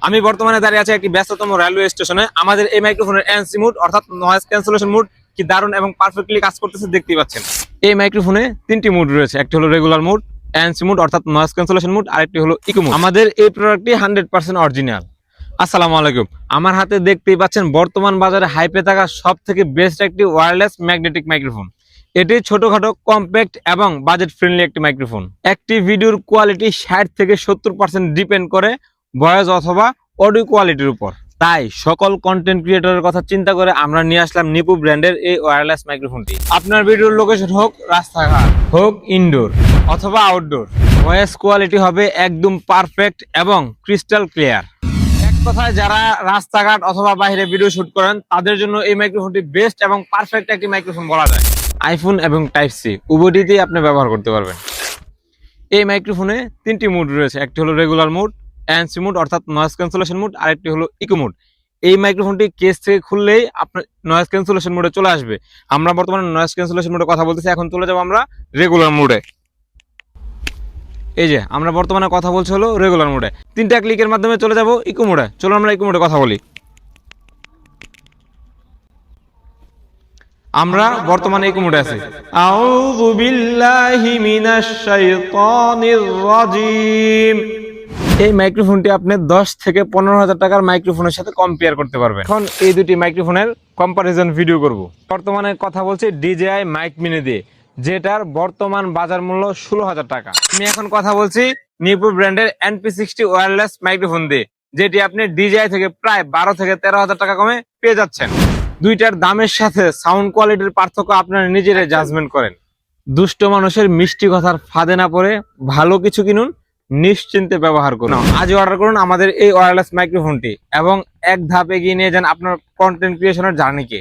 আমি বর্তমানে দাঁড়িয়ে আছি একটি ব্যস্ততম রেলওয়ে স্টেশনে। আমাদের এই মাইক্রোফোনের এনসি মোড অর্থাৎ নয়েজ ক্যান্সেলেশন মোড কি দারুণ এবং পারফেক্টলি কাজ করতেছে দেখতেই পাচ্ছেন। এই মাইক্রোফোনে তিনটি মোড রয়েছে, একটি হলো রেগুলার মোড, এনসি মোড অর্থাৎ নয়েজ ক্যান্সেলেশন মোড, আরেকটি হলো ইকো মোড। আমাদের এই প্রোডাক্টটি 100% অরিজিনাল। আসসালামু আলাইকুম। আমার হাতে দেখতেই পাচ্ছেন বর্তমান বাজারে হাইপে থাকা সব থেকে বেস্ট একটি ওয়্যারলেস ম্যাগনেটিক মাইক্রোফোন। এটি ছোটখাটো, কম্প্যাক্ট এবং বাজেট ফ্রেন্ডলি একটি মাইক্রোফোন। একটি ভিডিওর কোয়ালিটি 60 থেকে 70% ডিপেন্ড করে ভয়েস অথবা অডিও কোয়ালিটির উপর। তাই সকল কন্টেন্ট ক্রিয়েটরের কথা চিন্তা করে আমরা নিয়ে আসলাম নিপু ব্র্যান্ডের এই ওয়্যারলেস মাইক্রোফোনটি। আপনার ভিডিওর লোকেশন হোক রাস্তাঘাট, হোক ইনডোর অথবা আউটডোর, ভয়েস কোয়ালিটি হবে একদম পারফেক্ট এবং ক্রিস্টাল ক্লিয়ার। এক কথায় যারা রাস্তাঘাট অথবা বাইরে ভিডিও শুট করেন তাদের জন্য এই মাইক্রোফোনটি বেস্ট এবং পারফেক্ট একটি মাইক্রোফোন বলা যায়। আইফোন এবং টাইপ সি উভয়টিতেই আপনি ব্যবহার করতে পারবেন। এই মাইক্রোফোনে তিনটি মোড রয়েছে, একটি হলো রেগুলার মোড, এনসি মোড অর্থাৎ নয়েজ ক্যান্সেলেশন মোড, আরেকটি হলো ইকো মোড। এই মাইক্রোফোনটি কেস থেকে খুললেই আপনার নয়েজ ক্যান্সেলেশন মোডে চলে আসবে। আমরা বর্তমানে নয়েজ ক্যান্সেলেশন মোডে কথা বলতেছি, এখন চলে যাব আমরা রেগুলার মোডে। এই যে আমরা বর্তমানে কথা বলছি হলো রেগুলার মোডে, তিনটা ক্লিকের মাধ্যমে চলে যাব ইকো মোডে। চলো আমরা ইকো মোডে কথা বলি। আমরা বর্তমানে ইকো মোডে আছি। আউযু বিল্লাহি মিনাশ শাইতানির রাজিম। এই মাইক্রোফোনটি আপনি 10 থেকে 15,000 টাকার মাইক্রোফোনের সাথে কম্পেয়ার করতে পারবেন। এখন এই দুটি মাইক্রোফোনের কম্পারিজন ভিডিও করব। বর্তমানে কথা বলছি DJI মাইক মিনি দিয়ে, যেটার বর্তমান বাজার মূল্য 16,000 টাকা। আমি এখন কথা বলছি নিপু ব্র্যান্ডের NP60 ওয়্যারলেস মাইক্রোফোন দিয়ে, যেটি আপনি DJI থেকে প্রায় 12 থেকে 13,000 টাকা কমে পেয়ে যাচ্ছেন। দুইটার দামের সাথে সাউন্ড কোয়ালিটির পার্থক্য আপনারা নিজেরাই জাজমেন্ট করেন। দুষ্ট মানুষের মিষ্টি কথার ফাঁদে না পড়ে ভালো কিছু কিনুন, নিশ্চিন্তে ব্যবহার করুন। আজই অর্ডার করুন আমাদের এই ওয়্যারলেস মাইক্রোফোনটি এবং এক ধাপ এগিয়ে নিয়ে যান আপনার কন্টেন্ট ক্রিয়েশনের জার্নিকে।